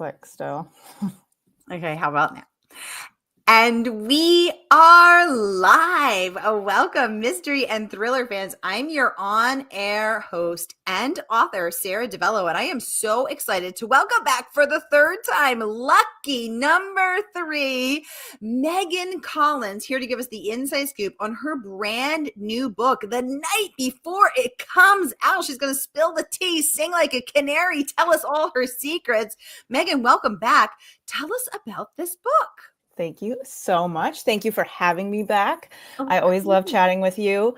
click still. Okay, how about now? And we are live. Welcome, mystery and thriller fans. I'm your on-air host and author, Sara DiVello, and I am so excited to welcome back for the third time, lucky number 3, Megan Collins, here to give us the inside scoop on her brand new book. The night before it comes out, she's going to spill the tea, sing like a canary, tell us all her secrets. Megan, welcome back. Tell us about this book. Thank you so much. Thank you for having me back. Oh, I always love chatting with you.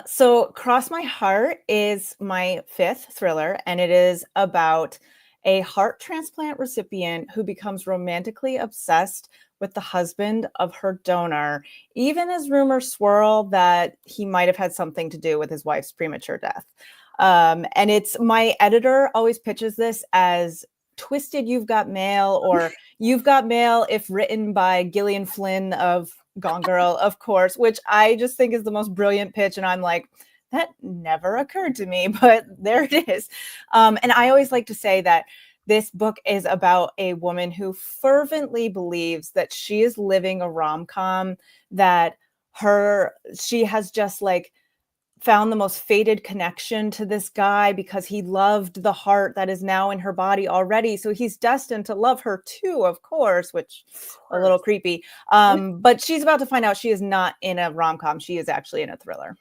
So Cross My Heart is my 5th thriller, and it is about a heart transplant recipient who becomes romantically obsessed with the husband of her donor, even as rumors swirl that he might have had something to do with his wife's premature death. And it's, my editor always pitches this as twisted You've Got Mail, or You've Got Mail if written by Gillian Flynn of Gone Girl, of course, which I just think is the most brilliant pitch. And I'm like, that never occurred to me, but there it is. And I always like to say that this book is about a woman who fervently believes that she is living a rom-com, that she has just like found the most fated connection to this guy because he loved the heart that is now in her body already. So he's destined to love her too, of course, which a little creepy. But she's about to find out she is not in a rom-com. She is actually in a thriller.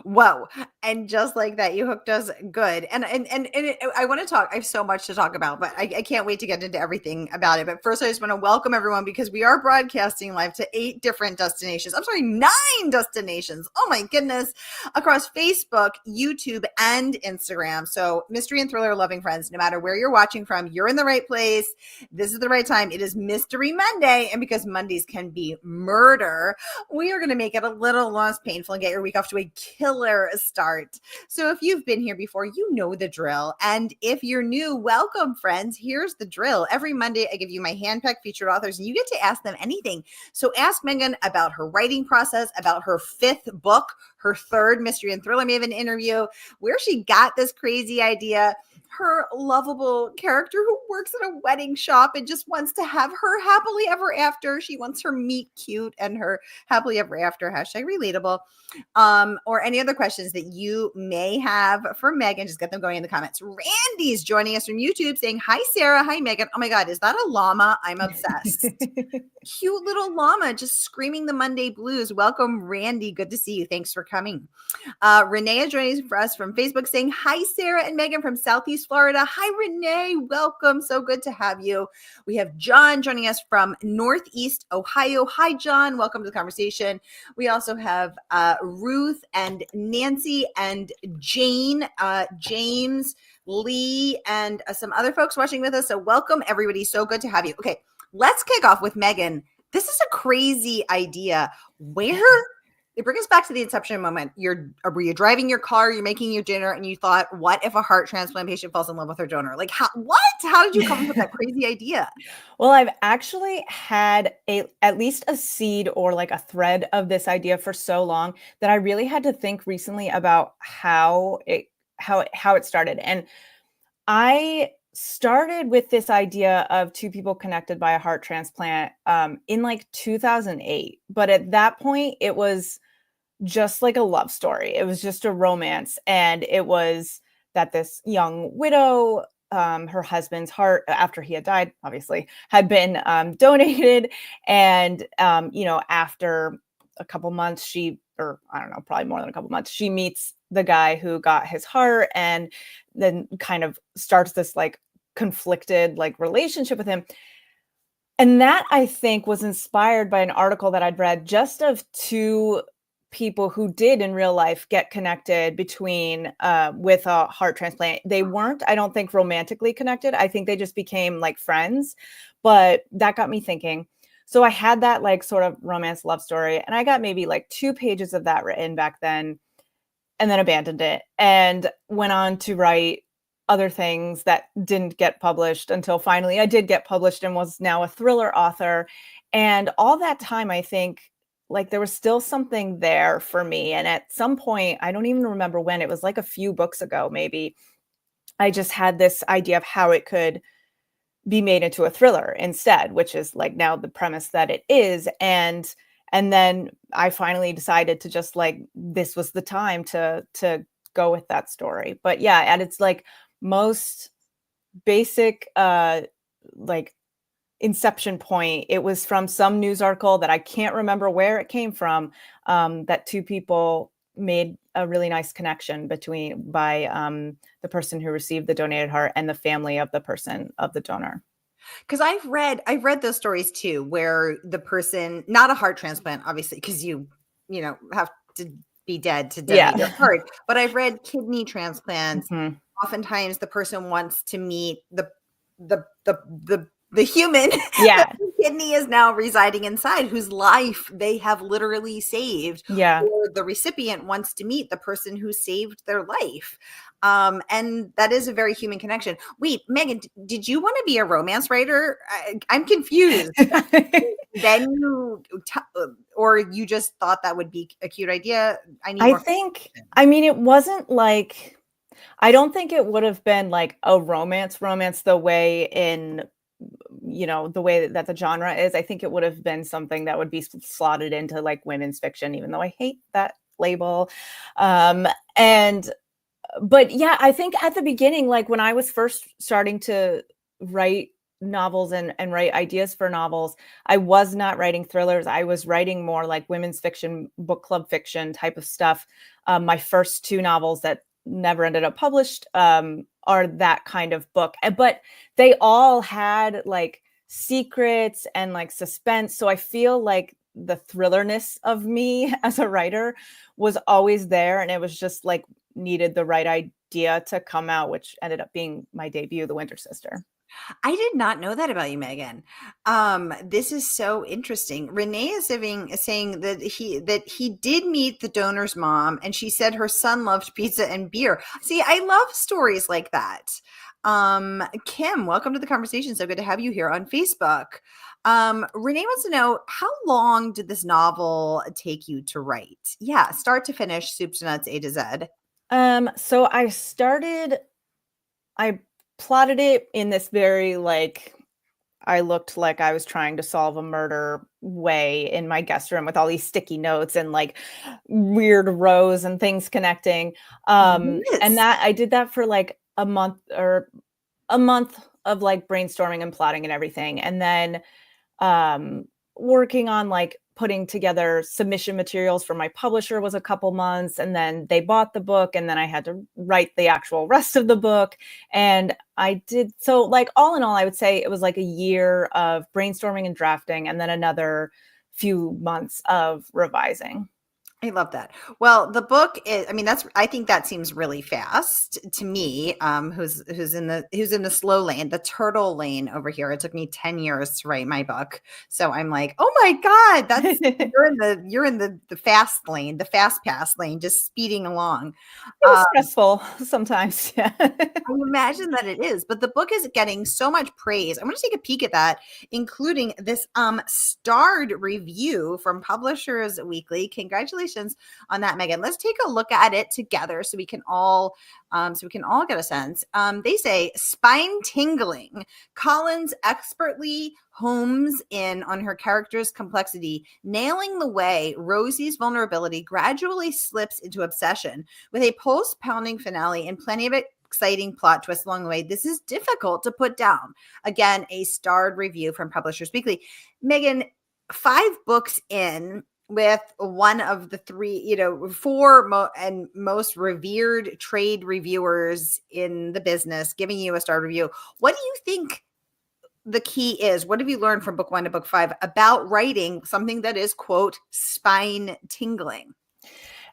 Whoa. And just like that, you hooked us good. And I want to talk, I have so much to talk about, but I can't wait to get into everything about it. But first, I just want to welcome everyone because we are broadcasting live to 8 different destinations. I'm sorry, 9 destinations. Oh my goodness. Across Facebook, YouTube, and Instagram. So mystery and thriller loving friends, no matter where you're watching from, you're in the right place. This is the right time. It is Mystery Monday. And because Mondays can be murder, we are going to make it a little less painful and get your week off to a killer start. So if you've been here before, you know the drill. And if you're new, welcome, friends. Here's the drill. Every Monday, I give you my hand-picked featured authors, and you get to ask them anything. So ask Megan about her writing process, about her 5th book, her 3rd mystery and thriller maven interview, where she got this crazy idea, her lovable character who works at a wedding shop and just wants to have her happily ever after. She wants her meet cute and her happily ever after, #relatable. Or any other questions that you may have for Megan, just get them going in the comments. Randy's joining us from YouTube saying, hi, Sara. Hi, Megan. Oh my God, is that a llama? I'm obsessed. Cute little llama just screaming the Monday blues. Welcome, Randy. Good to see you. Thanks for coming. Renee is joining us from Facebook saying, hi, Sara and Megan from Southeast Florida. Hi, Renee. Welcome. So good to have you. We have John joining us from Northeast Ohio. Hi, John. Welcome to the conversation. We also have Ruth and Nancy and Jane, James, Lee, and some other folks watching with us. So welcome, everybody. So good to have you. Okay, let's kick off with Megan. This is a crazy idea. It brings us back to the inception moment. Were you driving your car, you're making your dinner, and you thought, what if a heart transplant patient falls in love with her donor? Like, how did you come up with that crazy idea? Well, I've actually had at least a seed or like a thread of this idea for so long that I really had to think recently about how it started. And I started with this idea of 2 people connected by a heart transplant in like 2008. But at that point, it was just like a love story. It was just a romance. And it was that this young widow, her husband's heart, after he had died, obviously, had been donated. And, after a couple months, probably more than a couple months, she meets the guy who got his heart and then kind of starts this like conflicted like relationship with him. And that, I think, was inspired by an article that I'd read just of 2 people who did in real life get connected between with a heart transplant. They weren't, I don't think, romantically connected. I think they just became like friends. But that got me thinking. So I had that like sort of romance love story, and I got maybe like 2 pages of that written back then, and then abandoned it and went on to write other things that didn't get published until finally I did get published and was now a thriller author. And all that time, I think, like there was still something there for me. And at some point, I don't even remember when, it was like a few books ago, maybe, I just had this idea of how it could be made into a thriller instead, which is like now the premise that it is. And then I finally decided to just like, this was the time to go with that story. But yeah, and it's like most basic like inception point, it was from some news article that I can't remember where it came from, that two people made a really nice connection by the person who received the donated heart and the family of the person of the donor. Because I've read those stories too, where the person, not a heart transplant, obviously, because you know have to be dead to donate your Yeah. heart. But I've read kidney transplants. Mhm. Oftentimes, the person wants to meet the human that Yeah. the kidney is now residing inside, whose life they have literally saved, Yeah. or the recipient wants to meet the person who saved their life. And that is a very human connection. Wait, Megan, did you want to be a romance writer? I'm confused. Then or you just thought that would be a cute idea? I need I more. think, I mean, it wasn't like, I don't think it would have been like a romance the way in, the way that the genre is. I think it would have been something that would be slotted into like women's fiction, even though I hate that label. And but yeah, I think at the beginning, like when I was first starting to write novels and write ideas for novels, I was not writing thrillers. I was writing more like women's fiction, book club fiction type of stuff. My first two novels that never ended up published are that kind of book. But they all had like secrets and like suspense. So I feel like the thrillerness of me as a writer was always there. And it was just like needed the right idea to come out, which ended up being my debut, The Winter Sister. I did not know that about you, Megan. This is so interesting. Renee is saying that he did meet the donor's mom, and she said her son loved pizza and beer. See, I love stories like that. Kim, welcome to the conversation. So good to have you here on Facebook. Renee wants to know, how long did this novel take you to write? Yeah, start to finish, soup to nuts, A to Z. So I plotted it in this very like, I looked like I was trying to solve a murder way in my guest room with all these sticky notes and like weird rows and things connecting. And Yes. that I did that for like a month of like brainstorming and plotting and everything. And then working on like putting together submission materials for my publisher was a couple months, and then they bought the book, and then I had to write the actual rest of the book. And I did, so like all in all, I would say it was like a year of brainstorming and drafting, and then another few months of revising. I love that. Well, the book is, I mean, I think that seems really fast to me, who's in the slow lane, the turtle lane over here. It took me 10 years to write my book. So I'm like, oh my God, you're in the fast lane, the fast pass lane, just speeding along. It was stressful sometimes. Yeah. I imagine that it is, but the book is getting so much praise. I want to take a peek at that, including this starred review from Publishers Weekly. Congratulations on that, Megan. Let's take a look at it together so we can all get a sense. They say, spine tingling. Collins expertly homes in on her character's complexity, nailing the way Rosie's vulnerability gradually slips into obsession with a pulse-pounding finale and plenty of exciting plot twists along the way. This is difficult to put down. Again, a starred review from Publishers Weekly. Megan, 5 books in, with one of the 3, and most revered trade reviewers in the business giving you a star review. What do you think the key is? What have you learned from book 1 to book 5 about writing something that is, quote, spine tingling?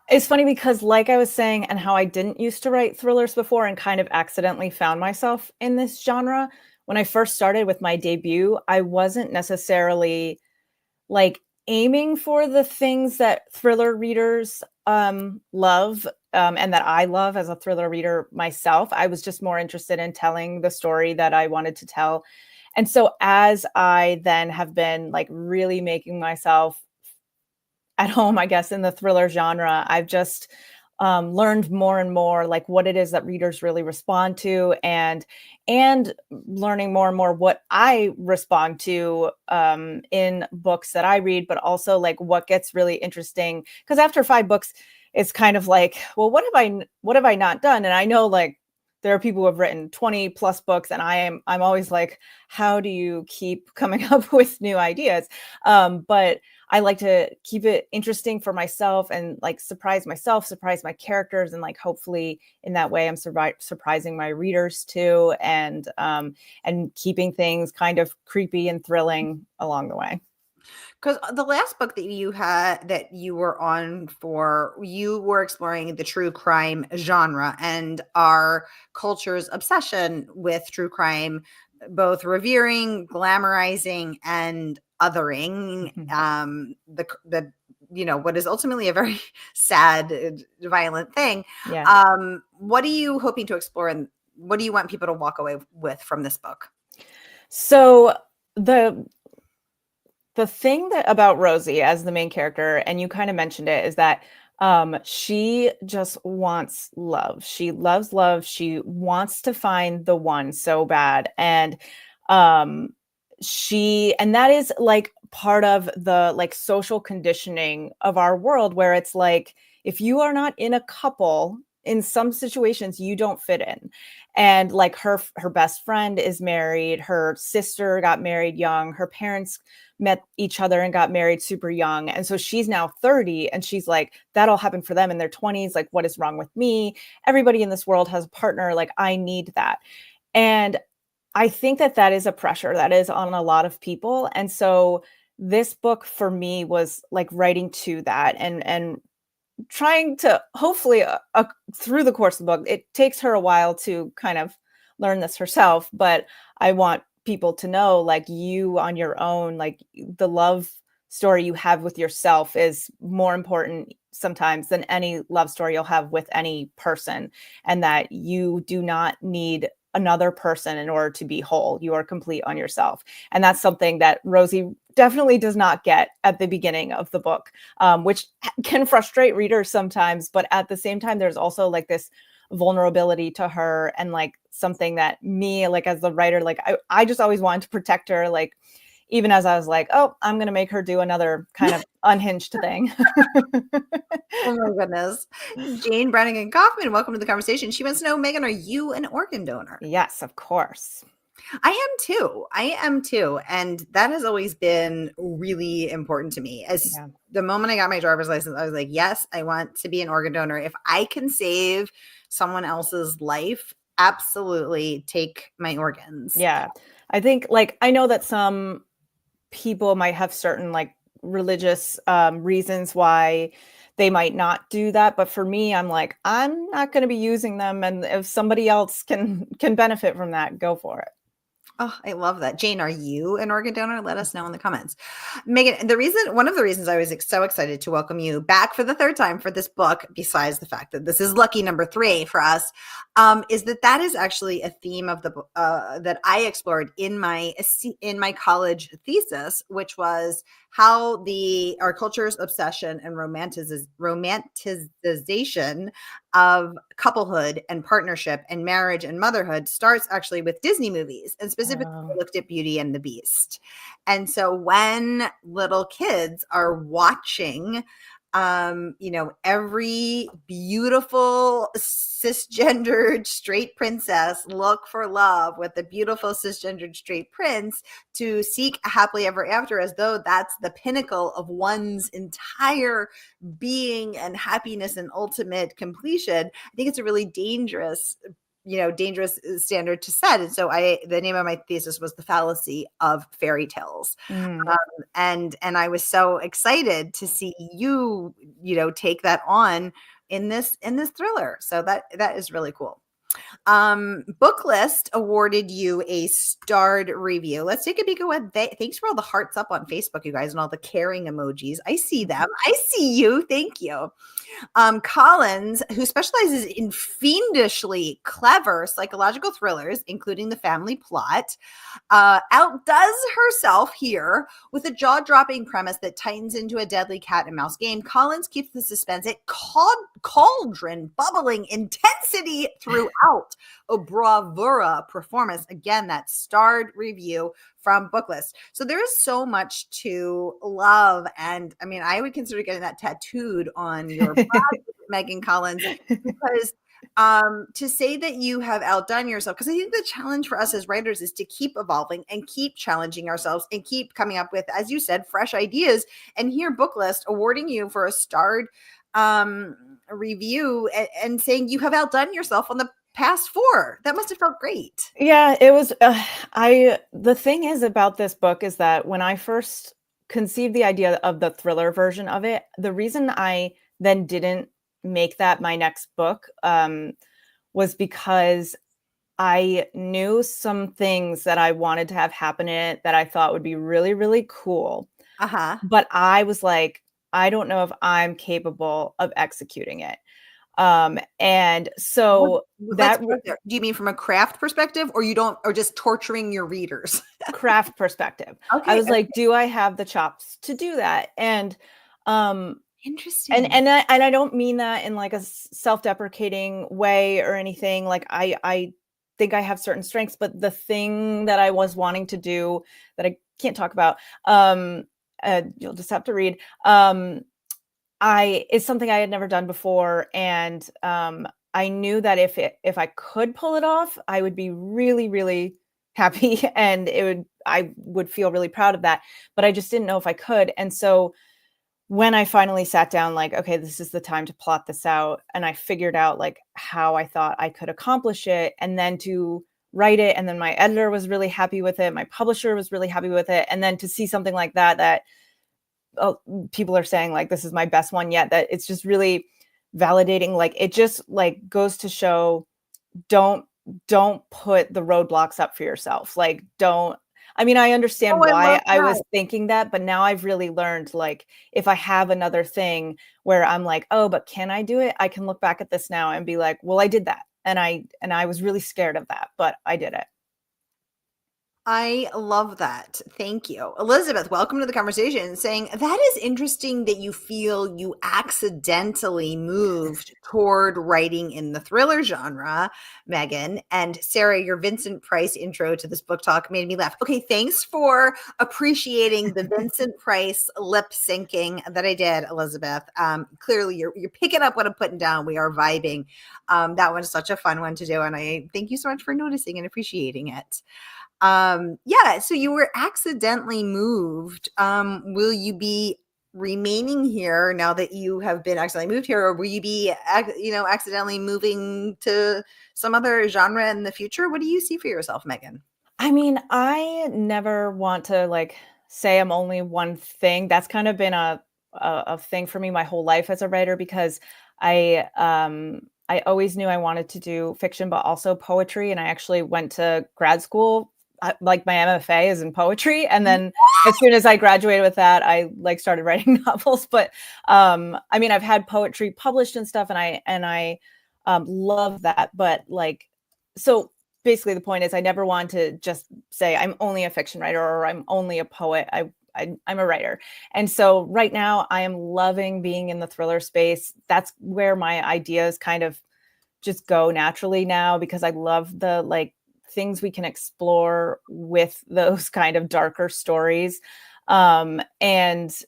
It's funny because like I was saying, and how I didn't used to write thrillers before and kind of accidentally found myself in this genre. When I first started with my debut, I wasn't necessarily like aiming for the things that thriller readers love, and that I love as a thriller reader myself. I was just more interested in telling the story that I wanted to tell. And so as I then have been like really making myself at home, I guess, in the thriller genre, I've just learned more and more like what it is that readers really respond to, and learning more and more what I respond to in books that I read, but also like what gets really interesting. Because after 5 books, it's kind of like, well, what have I not done? And I know like there are people who have written 20 plus books, and I'm always like, how do you keep coming up with new ideas? But I like to keep it interesting for myself and like surprise myself, surprise my characters, and like hopefully in that way I'm surprising my readers too, and keeping things kind of creepy and thrilling along the way. Because the last book that you had that you were on for, you were exploring the true crime genre and our culture's obsession with true crime, both revering, glamorizing, and othering the what is ultimately a very sad, violent thing. Yeah. What are you hoping to explore, and what do you want people to walk away with from this book? So the thing that about Rosie as the main character, and you kind of mentioned it, is that she just wants love. She loves love. She wants to find the one so bad. Um, and that is like part of the like social conditioning of our world, where it's like, if you are not in a couple, in some situations you don't fit in. And like her best friend is married, her sister got married young, her parents met each other and got married super young. And so she's now 30, and she's like, that all happened for them in their 20s. Like, what is wrong with me? Everybody in this world has a partner. Like, I need that. And I think that that is a pressure that is on a lot of people. And so this book for me was like writing to that, and trying to hopefully through the course of the book, it takes her a while to kind of learn this herself, but I want people to know, like, you on your own, like the love story you have with yourself is more important sometimes than any love story you'll have with any person, and that you do not need another person in order to be whole. You are complete on yourself. And that's something that Rosie definitely does not get at the beginning of the book, which can frustrate readers sometimes. But at the same time, there's also like this vulnerability to her, and like something that me, like as the writer, like I just always wanted to protect her. Like, even as I was like, oh, I'm going to make her do another kind of unhinged thing. Oh my goodness. Jane Brannigan Kaufman, welcome to the conversation. She wants to know, Megan, are you an organ donor? Yes, of course. I am too. I am too. And that has always been really important to me. As the moment I got my driver's license, I was like, yes, I want to be an organ donor. If I can save someone else's life, absolutely take my organs. Yeah. I think, like, I know that some people might have certain like religious reasons why they might not do that, but for me, I'm like, I'm not going to be using them, and if somebody else can benefit from that, go for it. Oh, I love that. Jane, are you an organ donor? Let us know in the comments. Megan, one of the reasons I was so excited to welcome you back for the third time for this book, besides the fact that this is lucky number 3 for us, is that is actually a theme of the book that I explored in my college thesis, which was how our culture's obsession and romanticization of couplehood and partnership and marriage and motherhood starts actually with Disney movies, and specifically looked at Beauty and the Beast. And so when little kids are watching every beautiful cisgendered straight princess look for love with the beautiful cisgendered straight prince to seek happily ever after, as though that's the pinnacle of one's entire being and happiness and ultimate completion. I think it's a really dangerous standard to set. And so the name of my thesis was The Fallacy of Fairy Tales. And I was so excited to see you take that on in this thriller. So that is really cool. Booklist awarded you a starred review. Let's take a peek at what thanks for all the hearts up on Facebook, you guys, and all the caring emojis. I see them. I see you. Thank you. Collins, who specializes in fiendishly clever psychological thrillers, including the family plot, outdoes herself here with a jaw-dropping premise that tightens into a deadly cat and mouse game. Collins keeps the suspense at cauldron bubbling intensity throughout. A bravura performance. Again, that starred review from Booklist. So there is so much to love. And I mean, I would consider getting that tattooed on your body, Megan Collins, because to say that you have outdone yourself, because I think the challenge for us as writers is to keep evolving and keep challenging ourselves and keep coming up with, as you said, fresh ideas. And here, Booklist awarding you for a starred review and saying you have outdone yourself on the past 4. That must have felt great. Yeah, it was. The thing is about this book is that when I first conceived the idea of the thriller version of it, the reason I then didn't make that my next book was because I knew some things that I wanted to have happen in it that I thought would be really, really cool. But I was like, I don't know if I'm capable of executing it. And so that do you mean from a craft perspective, or or just torturing your readers? Craft perspective. Okay. I was like, do I have the chops to do that? And interesting. And I don't mean that in like a self-deprecating way or anything. Like I think I have certain strengths, but the thing that I was wanting to do that I can't talk about, you'll just have to read, is something I had never done before. And I knew that if I could pull it off, I would be really, really happy and I would feel really proud of that. But I just didn't know if I could. And so when I finally sat down, like, okay, this is the time to plot this out. And I figured out like how I thought I could accomplish it and then to write it. And then my editor was really happy with it. My publisher was really happy with it. And then to see something like that people are saying like, this is my best one yet, that it's just really validating. Like, it just like goes to show, don't put the roadblocks up for yourself. Like, I understand why I was thinking that, but now I've really learned, like, if I have another thing where I'm like, oh, but can I do it? I can look back at this now and be like, well, I did that. And I was really scared of that, but I did it. I love that. Thank you. Elizabeth, welcome to the conversation, saying that is interesting that you feel you accidentally moved toward writing in the thriller genre, Megan. And Sara, your Vincent Price intro to this book talk made me laugh. Okay, thanks for appreciating the Vincent Price lip syncing that I did, Elizabeth. Clearly, you're picking up what I'm putting down. We are vibing. That one's such a fun one to do. And I thank you so much for noticing and appreciating it. So you were accidentally moved. Will you be remaining here now that you have been accidentally moved here, or will you be accidentally moving to some other genre in the future? What do you see for yourself, Megan? I mean, I never want to like say I'm only one thing. That's kind of been a thing for me my whole life as a writer, because I always knew I wanted to do fiction, but also poetry. And I actually went to grad school. Like my MFA is in poetry. And then as soon as I graduated with that, I like started writing novels. But I've had poetry published and stuff, and I love that. But like, so basically the point is I never want to just say I'm only a fiction writer or I'm only a poet. I'm a writer. And so right now I am loving being in the thriller space. That's where my ideas kind of just go naturally now, because I love the like things we can explore with those kind of darker stories. But if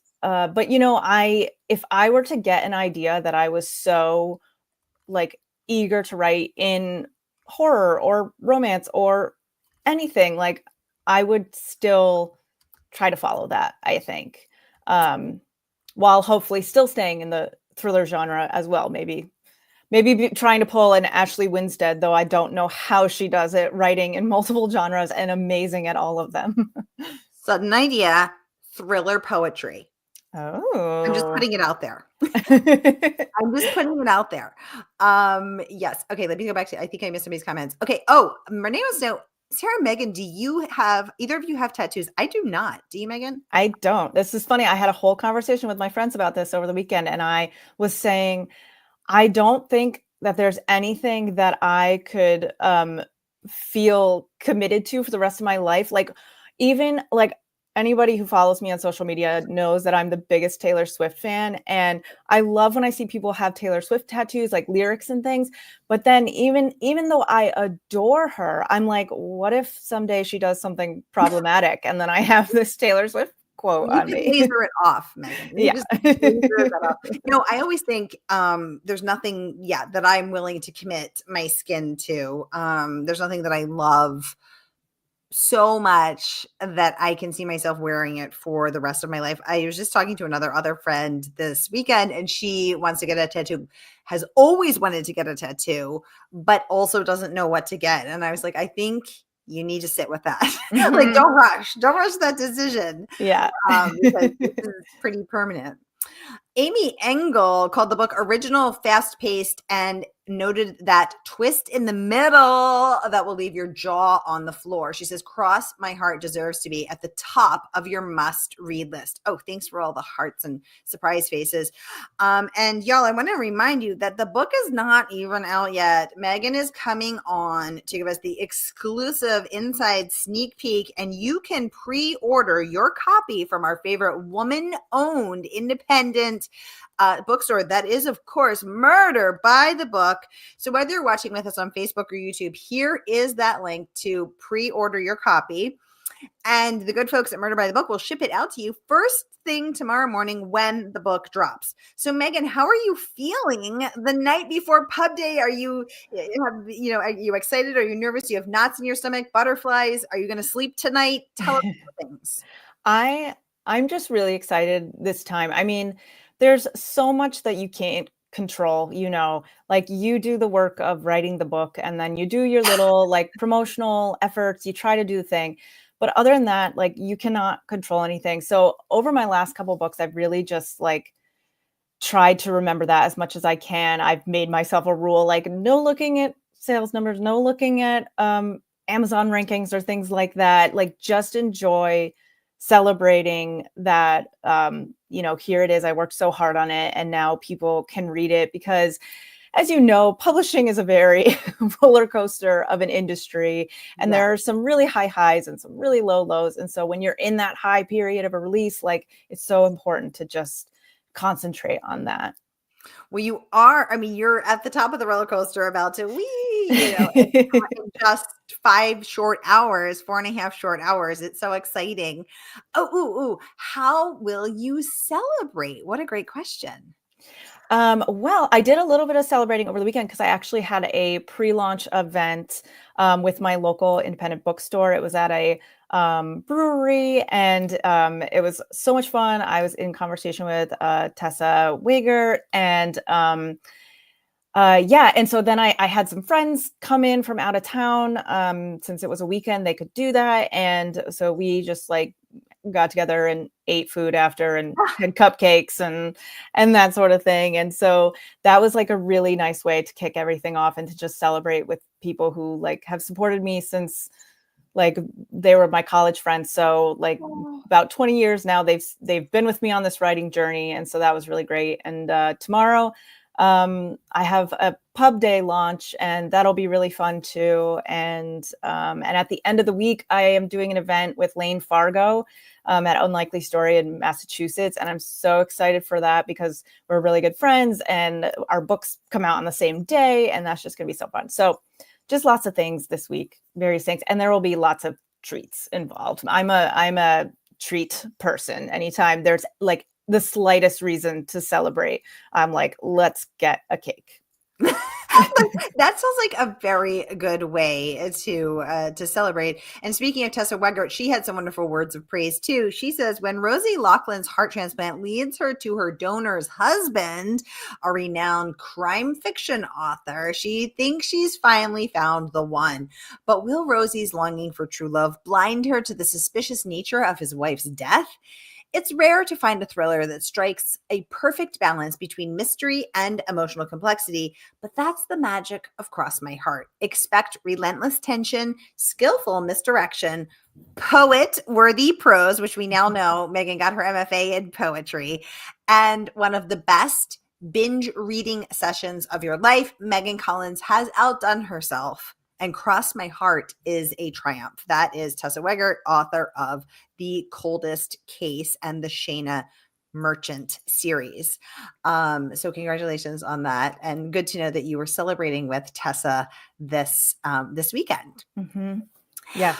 I were to get an idea that I was so like eager to write in horror or romance or anything, like I would still try to follow that, I think, while hopefully still staying in the thriller genre as well. Maybe trying to pull an Ashley Winstead, though I don't know how she does it, writing in multiple genres and amazing at all of them. Sudden idea, thriller poetry. Oh. I'm just putting it out there. I'm just putting it out there. Yes. Okay. Let me go back to, I think I missed somebody's comments. Okay. Oh, Renee wants to know, Sarah, Megan, do you have, either of you have tattoos? I do not. Do you, Megan? I don't. This is funny. I had a whole conversation with my friends about this over the weekend, and I was saying, I don't think that there's anything that I could feel committed to for the rest of my life. Like, even like anybody who follows me on social media knows that I'm the biggest Taylor Swift fan. And I love when I see people have Taylor Swift tattoos, like lyrics and things. But then even though I adore her, I'm like, what if someday she does something problematic and then I have this Taylor Swift quote You on can me? laser it off, Megan. You Yeah. just laser that off. I always think there's nothing, that I'm willing to commit my skin to. There's nothing that I love so much that I can see myself wearing it for the rest of my life. I was just talking to another friend this weekend, and she wants to get a tattoo, has always wanted to get a tattoo, but also doesn't know what to get. And I was like, I think you need to sit with that. Like, don't rush that decision. Yeah. Because this is pretty permanent. Amy Engel called the book original, fast-paced, and noted that twist in the middle that will leave your jaw on the floor. She says, Cross My Heart deserves to be at the top of your must-read list. Oh, thanks for all the hearts and surprise faces. And y'all, I want to remind you that the book is not even out yet. Megan is coming on to give us the exclusive inside sneak peek, and you can pre-order your copy from our favorite woman-owned independent bookstore that is, of course, Murder by the Book. So whether you're watching with us on Facebook or YouTube, here is that link to pre-order your copy. And the good folks at Murder by the Book will ship it out to you first thing tomorrow morning when the book drops. So Megan, how are you feeling the night before pub day? Are you excited? Are you nervous? Do you have knots in your stomach, butterflies? Are you going to sleep tonight? Tell us things. I'm just really excited this time. I mean, there's so much that you can't control, like you do the work of writing the book and then you do your little like promotional efforts, you try to do the thing. But other than that, like you cannot control anything. So over my last couple books, I've really just like tried to remember that as much as I can. I've made myself a rule, like no looking at sales numbers, no looking at Amazon rankings or things like that. Like just enjoy celebrating that, here it is. I worked so hard on it and now people can read it because, as you know, publishing is a very roller coaster of an industry. And there are some really high highs and some really low lows. And so when you're in that high period of a release, like it's so important to just concentrate on that. Well, you are, you're at the top of the roller coaster about to in just 4.5 short hours. It's so exciting. How will you celebrate? What a great question. Well, I did a little bit of celebrating over the weekend because I actually had a pre-launch event with my local independent bookstore. It was at a brewery, and it was so much fun. I was in conversation with Tessa Wager, and and so then I had some friends come in from out of town. Since it was a weekend, they could do that, and so we just like got together and ate food after and had cupcakes and that sort of thing. And so that was like a really nice way to kick everything off and to just celebrate with people who like have supported me since like they were my college friends. So like about 20 years now, they've been with me on this writing journey. And so that was really great. And tomorrow I have a pub day launch, and that'll be really fun too. And at the end of the week, I am doing an event with Lane Fargo at Unlikely Story in Massachusetts. And I'm so excited for that because we're really good friends and our books come out on the same day. And that's just going to be so fun. So just lots of things this week, various things. And there will be lots of treats involved. I'm a treat person. Anytime there's like the slightest reason to celebrate, I'm like, let's get a cake. That sounds like a very good way to celebrate. And speaking of Tessa Weggert, she had some wonderful words of praise too. She says, when Rosie Lachlan's heart transplant leads her to her donor's husband, a renowned crime fiction author, she thinks she's finally found the one. But will Rosie's longing for true love blind her to the suspicious nature of his wife's death? It's rare to find a thriller that strikes a perfect balance between mystery and emotional complexity, but that's the magic of Cross My Heart. Expect relentless tension, skillful misdirection, poet-worthy prose, which we now know Megan got her MFA in poetry, and one of the best binge reading sessions of your life. Megan Collins has outdone herself, and Cross My Heart is a triumph. That is Tessa Weggert, author of The Coldest Case and the Shayna Merchant series. So congratulations on that, and good to know that you were celebrating with Tessa this weekend. Mm-hmm. Yeah.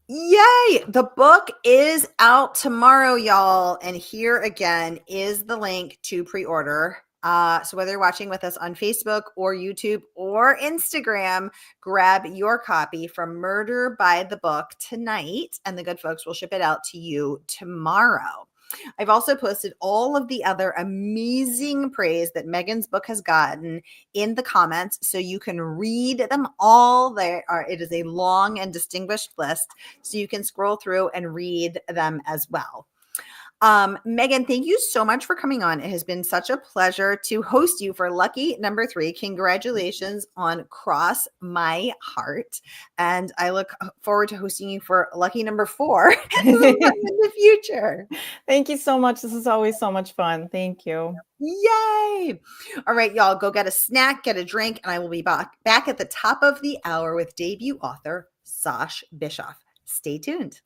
Yay! The book is out tomorrow, y'all. And here again is the link to pre-order. So whether you're watching with us on Facebook or YouTube or Instagram, grab your copy from Murder by the Book tonight, and the good folks will ship it out to you tomorrow. I've also posted all of the other amazing praise that Megan's book has gotten in the comments, so you can read them all. It is a long and distinguished list, so you can scroll through and read them as well. Megan, thank you so much for coming on. It has been such a pleasure to host you for lucky number 3. Congratulations on Cross My Heart. And I look forward to hosting you for lucky number 4 in the future. Thank you so much. This is always so much fun. Thank you. Yay. All right, y'all, go get a snack, get a drink, and I will be back at the top of the hour with debut author Sash Bischoff. Stay tuned.